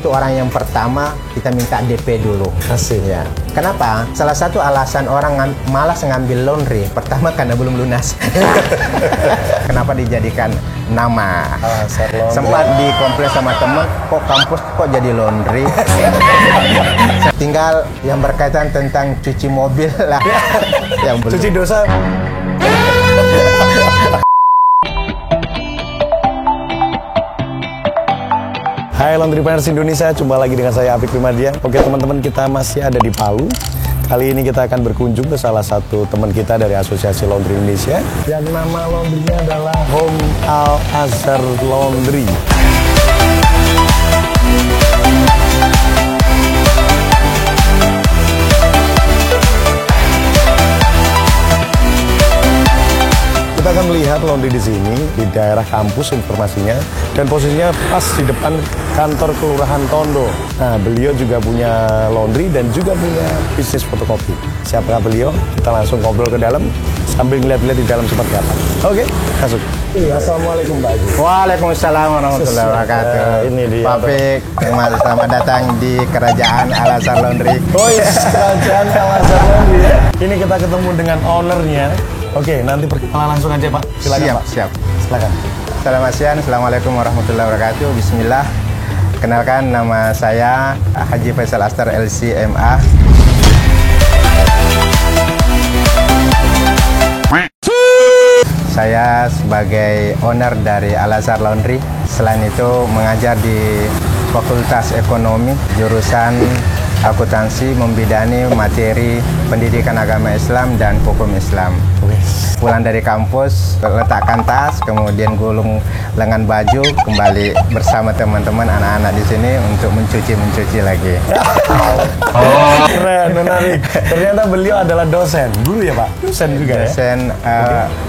untuk orang yang pertama kita minta DP dulu. Asik. Ya. Kenapa? Salah satu alasan orang malas ngambil laundry, pertama karena belum lunas. Kenapa dijadikan nama? Alasar Laundry. Sempat dikomplain sama temen, kok kampus kok jadi laundry? Tinggal yang berkaitan tentang cuci mobil lah. Yang belum. Cuci dosa. Hai Laundrypreneurs Indonesia, jumpa lagi dengan saya Apik Primadia. Oke teman-teman, kita masih ada di Palu. Kali ini kita akan berkunjung ke salah satu teman kita dari Asosiasi Laundry Indonesia, yang nama laundrynya adalah Home Al Azhar Laundry. Kita akan melihat laundry di sini, di daerah kampus informasinya, dan posisinya pas di depan kantor Kelurahan Tondo. Nah, beliau juga punya laundry dan juga punya bisnis fotokopi. Siapakah beliau? Kita langsung ngobrol ke dalam sambil ngeliat-liat di dalam seperti apa. Oke, masuk. Assalamualaikum Pak Haji. Waalaikumsalam warahmatullahi wabarakatuh. Ini dia. Pak Fik, selamat datang di Kerajaan Al Azhar Laundry. Oh iya, Kerajaan Al Azhar Laundry ya. Ini kita ketemu dengan ownernya. Oke, nanti perkenalan langsung aja Pak. Silakan Siap, Pak. siap. Silakan. Selamat siang, Assalamualaikum warahmatullahi wabarakatuh. Bismillah. Kenalkan, nama saya Haji Faisal Astar LC.MA. Saya sebagai owner dari Al Azhar Laundry. Selain itu mengajar di Fakultas Ekonomi, jurusan akuntansi, membidani materi pendidikan agama Islam dan hukum Islam. Pulang dari kampus, letakkan tas, kemudian gulung lengan baju, kembali bersama teman-teman anak-anak di sini untuk mencuci lagi. Keren, menarik. Ternyata beliau adalah dosen, guru ya Pak? Dosen juga ya? Dosen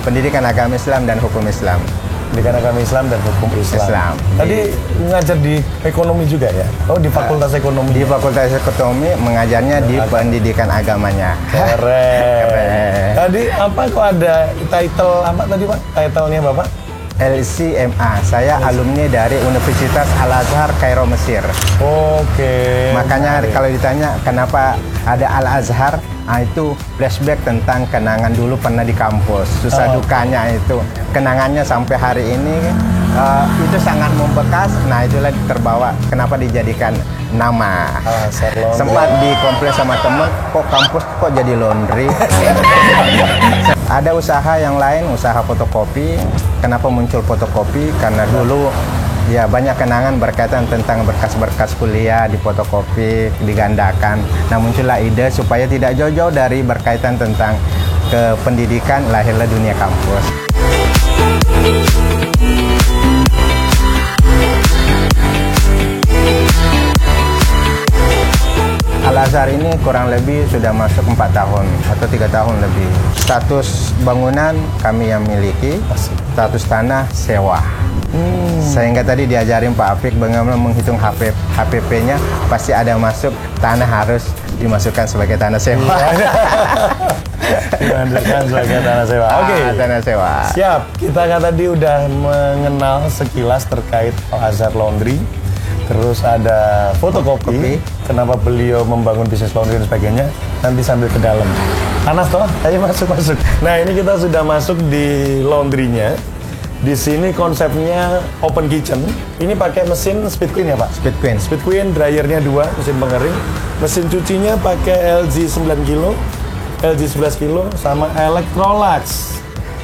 pendidikan agama Islam dan hukum Islam. Pendidikan agama Islam dan hukum Islam. Tadi ngajar di ekonomi juga ya? Oh, di Fakultas Ekonomi. Di Fakultas Ekonomi mengajarnya di pendidikan agamanya. Keren. Tadi apa kok ada title apa tadi Pak? Title-nya Bapak? LC.MA. Saya alumni dari Universitas Al Azhar Kairo Mesir. Oke. Makanya kalau ditanya kenapa ada Al Azhar, itu flashback tentang kenangan dulu pernah di kampus. Susah dukanya itu. Kenangannya sampai hari ini itu sangat membekas. Nah, itulah terbawa kenapa dijadikan nama. Sempat dikomplain sama temen, kok kampus kok jadi laundry? Ada usaha yang lain, usaha fotokopi. Kenapa muncul fotokopi? Karena dulu ya banyak kenangan berkaitan tentang berkas-berkas kuliah di fotokopi, digandakan. Nah, muncullah ide supaya tidak jauh-jauh dari berkaitan tentang pendidikan, lahirlah dunia kampus. Al Azhar ini kurang lebih sudah masuk 4 tahun atau 3 tahun lebih. Status bangunan kami yang miliki, status tanah sewa. Sehingga tadi diajarin Pak Afik bagaimana menghitung HPP-nya, pasti ada masuk tanah harus dimasukkan sebagai tanah sewa. Dimasukkan sebagai tanah sewa. Oke. Tanah sewa. Siap. Kita kan tadi udah mengenal sekilas terkait Al Azhar Laundry. Terus ada fotokopi. Kenapa beliau membangun bisnis laundry dan sebagainya. Nanti sambil ke dalam. Panas toh? Ayo masuk. Nah, ini kita sudah masuk di laundrynya. Di sini konsepnya open kitchen. Ini pakai mesin Speed Queen ya Pak? Speed Queen. Speed Queen, dryernya 2, mesin pengering. Mesin cucinya pakai LG 9 kilo, LG 11 kilo, sama Electrolux.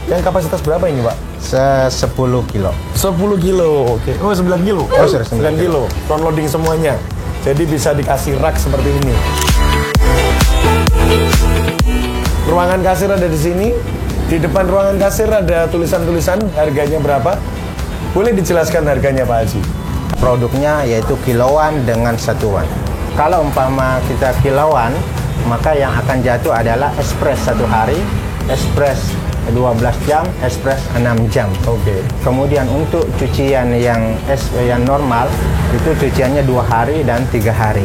Yang kapasitas berapa ini Pak? 10 kilo. 10 kilo, oke. Oh 9 kilo? Oh, sorry, 9 kilo. Front loading semuanya. Jadi bisa dikasih rak seperti ini. Ruangan kasir ada di sini. Di depan ruangan kasir ada tulisan-tulisan harganya berapa. Boleh dijelaskan harganya Pak Haji? Produknya yaitu kiloan dengan satuan. Kalau umpama kita kiloan, maka yang akan jatuh adalah ekspres 1 hari, ekspres 12 jam, ekspres 6 jam. Oke. Kemudian untuk cucian yang normal, itu cuciannya 2 hari dan 3 hari.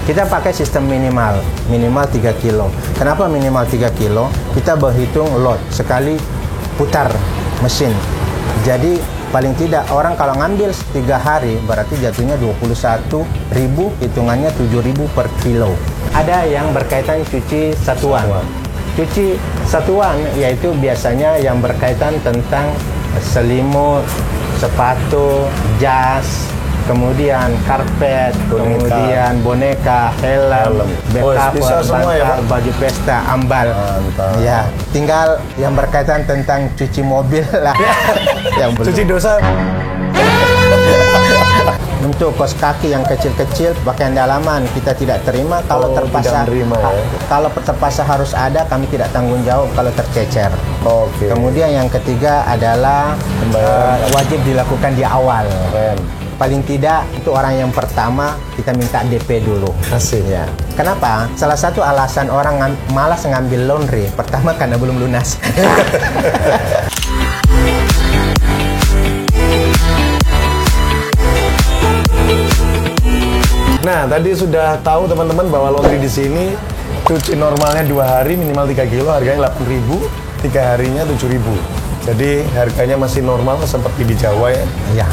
Kita pakai sistem minimal 3 kilo. Kenapa minimal 3 kilo? Kita berhitung load sekali putar mesin. Jadi paling tidak orang kalau ngambil 3 hari berarti jatuhnya 21.000, hitungannya 7.000 per kilo. Ada yang berkaitan cuci satuan. Cuci satuan yaitu biasanya yang berkaitan tentang selimut, sepatu, jas, kemudian karpet, kemudian boneka, helm, bisa semua ya, bantal, Pak? baju pesta, ambal. Mantap. Ya, tinggal yang berkaitan tentang cuci mobil lah. Yang belum. Cuci dosa. Untuk kos kaki yang kecil-kecil, pakaian dalaman kita tidak terima kalau terpaksa. tidak terima, ya. Kalau terpaksa harus ada, kami tidak tanggung jawab kalau tercecer. Oke. Kemudian yang ketiga adalah wajib dilakukan di awal. Keren. Paling tidak untuk orang yang pertama kita minta DP dulu. Asik. Ya. Kenapa? Salah satu alasan orang malas ngambil laundry pertama karena belum lunas. Nah, tadi sudah tahu teman-teman bahwa laundry di sini cuci normalnya 2 hari minimal 3 kilo, harganya 8.000, 3 harinya 7.000. Jadi harganya masih normal seperti di Jawa ya. Ya.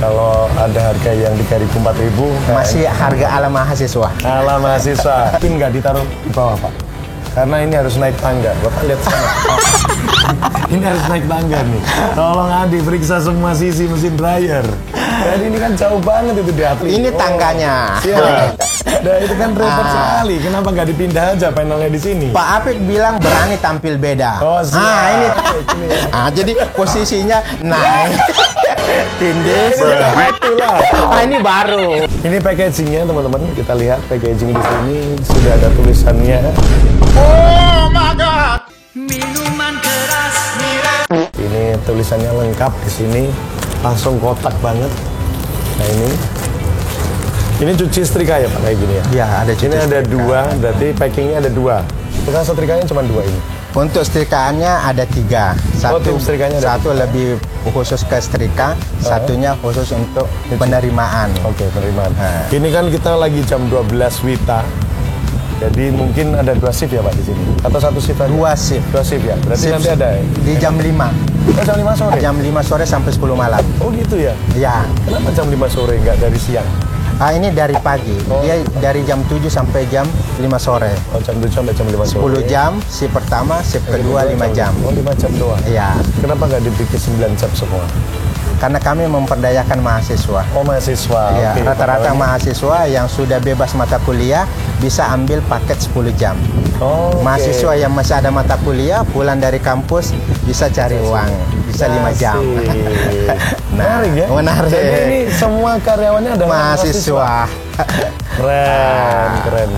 Kalau ada harga yang 3.000, 4.000 Masih harga ala mahasiswa. ala mahasiswa. Ini nggak ditaruh di bawah, Pak. Karena ini harus naik tangga. Bapak lihat sana. Ini harus naik tangga nih. Tolong Adi periksa semua sisi mesin dryer. Jadi ini kan jauh banget itu di atlet. Ini tangganya. Siap. Nah, itu kan repot sekali. Kenapa nggak dipindah aja panelnya di sini? Pak Apik bilang berani tampil beda. Oh, siap. Ini. Jadi posisinya naik. Tindih. Itulah. Ini baru. Ini packagingnya teman-teman. Kita lihat packaging di sini sudah ada tulisannya. Oh my God. Minuman keras Ini tulisannya lengkap di sini, langsung kotak banget. Nah ini cuci setrika ya Pak kayak gini ya? Ya, ada cuci Ini ada setrika. 2, berarti packingnya ada 2. Bukan setrikanya cuma 2 ini. Untuk setrikaannya ada 3. tim setrikanya ada Satu lebih khusus ke setrika, satunya khusus untuk penerimaan. Oke, penerimaan. Nah. Ini kan kita lagi jam 12 WITA. Jadi mungkin ada 2 shift ya Pak di sini? Atau 1 shift aja? 2 shift. 2 shift ya? Berarti Shift nanti ada ya? di jam 5. Oh, jam 5 sore? Jam 5 sore sampai 10 malam. Oh gitu ya? Ya. Kenapa jam 5 sore nggak dari siang? Ini dari pagi. Oh. Dia dari jam 7 sampai jam 5 sore. Oh, jam 7 sampai jam 5 sore. 10 jam, shift pertama, shift kedua 5 jam. Oh, 5 jam doang? Iya. Kenapa nggak dibikin 9 jam semua? Karena kami memperdayakan mahasiswa. Oh, mahasiswa. Ya, Oke, rata-rata pokoknya. mahasiswa yang sudah bebas mata kuliah bisa ambil paket 10 jam. Oh, oke. Mahasiswa yang masih ada mata kuliah pulang dari kampus bisa cari uang, bisa 5 jam. Menarik ya? Menarik. Jadi ini semua karyawannya adalah Mahasiswa. Keren.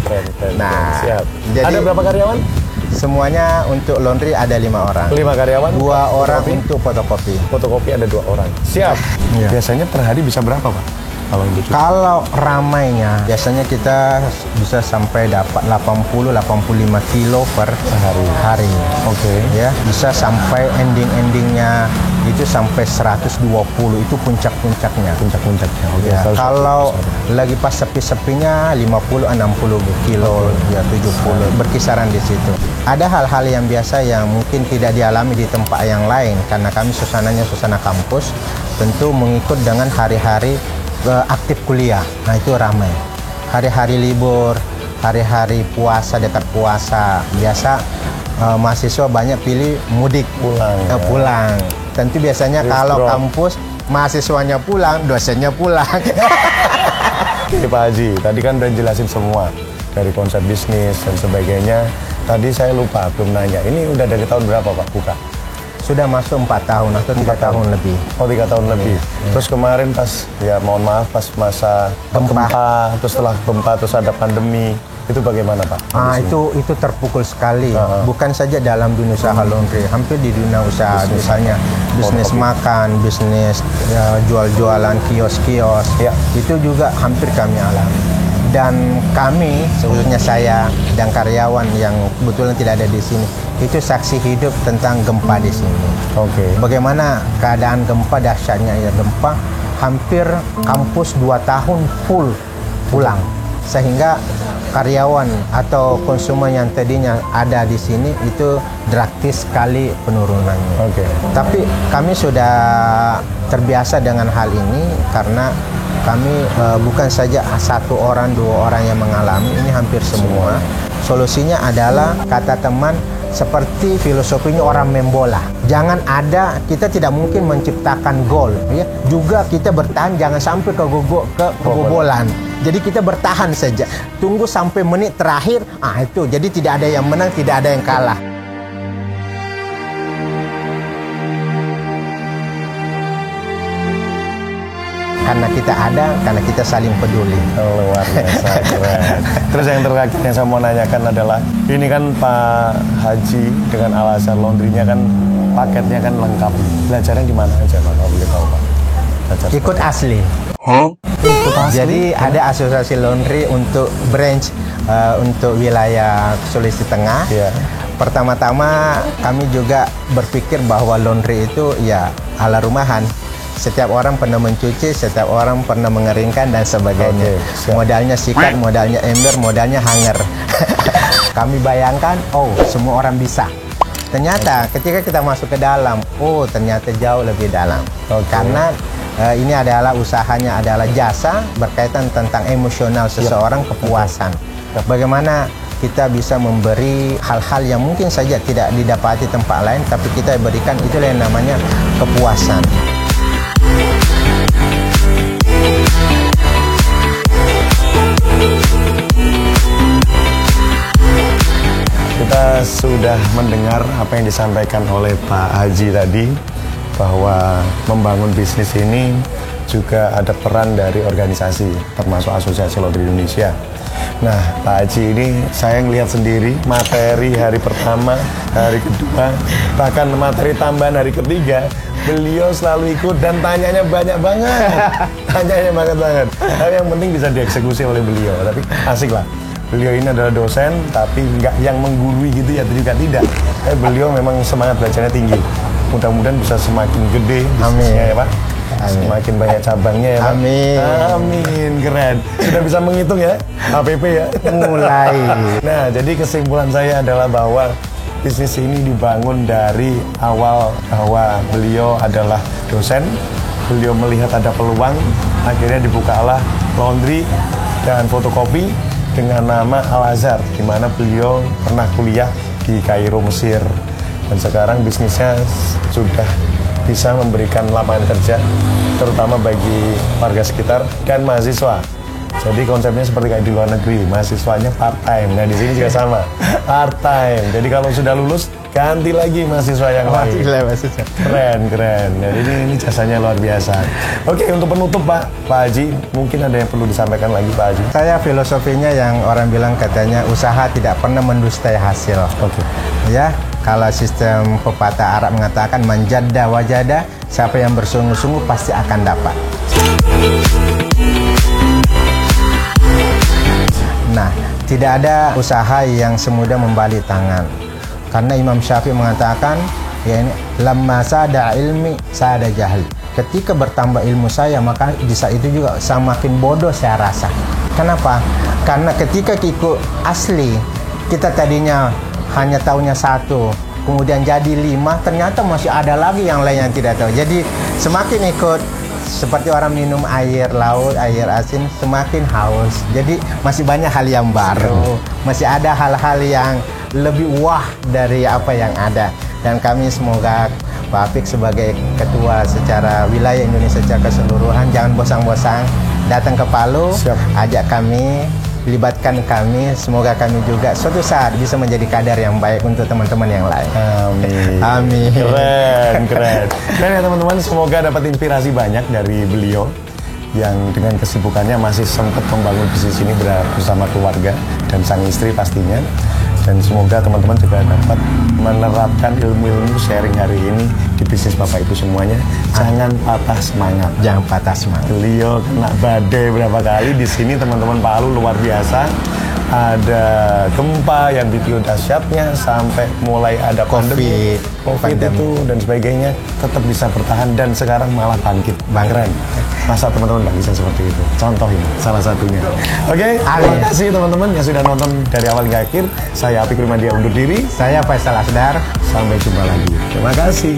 Nah, Siap. jadi- Ada berapa karyawan? Semuanya untuk laundry ada 5 orang. 5 karyawan. 2 orang Fotokopi? untuk fotokopi. Fotokopi ada 2 orang. Siap. Iya. Biasanya per hari bisa berapa Pak? Kalau untuk cuci? Kalau ramainya, biasanya kita bisa sampai dapat 80-85 kilo per hari. Oke. Ya, bisa sampai ending-endingnya itu sampai 120, itu puncak-puncaknya. Puncak-puncaknya. Oke. Ya, kalau lagi pas sepi-sepinya 50-60 kilo, ya 70, berkisaran di situ. Ada hal-hal yang biasa yang mungkin tidak dialami di tempat yang lain karena kami suasananya suasana kampus, tentu mengikut dengan hari-hari aktif kuliah. Nah, itu ramai. Hari-hari libur, hari-hari puasa, dekat puasa, biasa mahasiswa banyak pilih mudik Pulang, ya. pulang. Tentu biasanya kalau Drop. kampus mahasiswanya pulang, dosennya pulang. Oke Pak Haji, tadi kan udah jelasin semua dari konsep bisnis dan sebagainya. Tadi saya lupa belum nanya. Ini udah dari tahun berapa Pak buka? Sudah masuk 4 tahun atau 3 tahun lebih. Oh 3 tahun lebih. Terus kemarin pas ya mohon maaf pas masa gempa, terus setelah gempa terus ada pandemi. Itu bagaimana Pak? Itu terpukul sekali. Bukan saja dalam dunia usaha laundry, hampir di dunia usaha, misalnya bisnis makan, bisnis jual-jualan, kios-kios. Ya. Itu juga hampir kami alami. Dan kami, khususnya saya dan karyawan yang kebetulan tidak ada di sini, itu saksi hidup tentang gempa di sini. Oke. Bagaimana keadaan gempa, dahsyatnya ya gempa, hampir kampus 2 tahun full pulang. sehingga karyawan atau konsumen yang tadinya ada di sini itu drastis sekali penurunannya. Oke. Tapi kami sudah terbiasa dengan hal ini karena kami bukan saja satu orang, dua orang yang mengalami, ini hampir semua. Solusinya adalah kata teman seperti filosofinya orang main bola. Jangan ada, kita tidak mungkin menciptakan gol, ya. Juga kita bertahan jangan sampai kebobolan. Jadi kita bertahan saja. Tunggu sampai menit terakhir, itu. Jadi tidak ada yang menang, tidak ada yang kalah. Karena kita ada, karena kita saling peduli. Oh, luar biasa, keren. Terus yang terakhir yang saya mau nanyakan adalah, ini kan Pak Haji dengan Al Azhar Laundry-nya kan paketnya kan lengkap. Belajarnya di mana aja Pak, kalau boleh tahu Pak? Belajar Ikut asli. Ikut asli? Jadi ada asosiasi laundry untuk branch untuk wilayah Sulawesi Tengah. Iya. Pertama-tama kami juga berpikir bahwa laundry itu ya ala rumahan. Setiap orang pernah mencuci, setiap orang pernah mengeringkan dan sebagainya. Oke, modalnya sikat, modalnya ember, modalnya hanger. Kami bayangkan, semua orang bisa. Ternyata ketika kita masuk ke dalam, ternyata jauh lebih dalam. Karena ini adalah usahanya adalah jasa berkaitan tentang emosional seseorang, kepuasan. Bagaimana kita bisa memberi hal-hal yang mungkin saja tidak didapati tempat lain, tapi kita berikan itulah yang namanya kepuasan. Kita sudah mendengar apa yang disampaikan oleh Pak Haji tadi, bahwa membangun bisnis ini juga ada peran dari organisasi, termasuk Asosiasi Laundry Indonesia. Nah, Pak Haji ini saya ngelihat sendiri materi hari pertama, hari kedua, bahkan materi tambahan hari ketiga, beliau selalu ikut dan tanyanya banyak banget. Tanyanya banget. Tapi yang penting bisa dieksekusi oleh beliau. Tapi asik lah. Beliau ini adalah dosen, tapi nggak yang menggurui gitu ya, juga tidak. Beliau memang semangat belajarnya tinggi. Mudah-mudahan bisa semakin gede bisnisnya ya Pak. Semakin banyak cabangnya ya Pak. Amin. Amin, keren. Sudah bisa menghitung ya, HPP ya. Mulai. Nah, jadi kesimpulan saya adalah bahwa bisnis ini dibangun dari awal bahwa beliau adalah dosen. Beliau melihat ada peluang, akhirnya dibukalah laundry dan fotokopi dengan nama Al Azhar, di mana beliau pernah kuliah di Kairo, Mesir. Dan sekarang bisnisnya sudah bisa memberikan lapangan kerja, terutama bagi warga sekitar dan mahasiswa. Jadi konsepnya seperti kayak di luar negeri, mahasiswanya part time. Nah, di sini juga sama, part time. Jadi kalau sudah lulus, ganti lagi mahasiswa yang lain. Keren. Jadi ini jasanya luar biasa. Oke, untuk penutup Pak Haji, mungkin ada yang perlu disampaikan lagi Pak Haji? Saya filosofinya yang orang bilang katanya usaha tidak pernah mendustai hasil. Oke. Ya, kalau sistem pepatah Arab mengatakan manjadda wajada, siapa yang bersungguh-sungguh pasti akan dapat. Nah, tidak ada usaha yang semudah membalik tangan. Karena Imam Syafi'i mengatakan, ya ini lamma sada ilmi sada jahil. Ketika bertambah ilmu saya, maka di saat itu juga semakin bodoh saya rasa. Kenapa? Karena ketika ikut asli, kita tadinya hanya tahunya 1, kemudian jadi 5, ternyata masih ada lagi yang lain yang tidak tahu. Jadi semakin ikut, seperti orang minum air laut, air asin, semakin haus. Jadi masih banyak hal yang baru, masih ada hal-hal yang lebih wah dari apa yang ada. Dan kami semoga Pak Afik sebagai ketua secara wilayah Indonesia secara keseluruhan jangan bosan-bosan datang ke Palu. Siap. Ajak kami, libatkan kami, semoga kami juga suatu saat bisa menjadi kader yang baik untuk teman-teman yang lain. Amin. Amin. Keren. Dan ya teman-teman, semoga dapat inspirasi banyak dari beliau yang dengan kesibukannya masih sempat membangun bisnis ini bersama keluarga dan sang istri pastinya. Dan semoga teman-teman juga dapat menerapkan ilmu-ilmu sharing hari ini di bisnis Bapak Ibu semuanya. Jangan patah semangat. Jangan patah semangat. Beliau kena badai berapa kali di sini, teman-teman Palu luar biasa. ada gempa yang begitu dahsyatnya, sampai mulai ada pandemi, COVID itu dan sebagainya, tetap bisa bertahan dan sekarang malah bangkit. Keren. Masa teman-teman nggak bisa seperti itu? Contoh ini, salah satunya. Oke, terima kasih teman-teman yang sudah nonton dari awal hingga akhir. Saya Apik Rumadia undur diri. Saya Faisal Asdar. Sampai jumpa lagi. Terima kasih.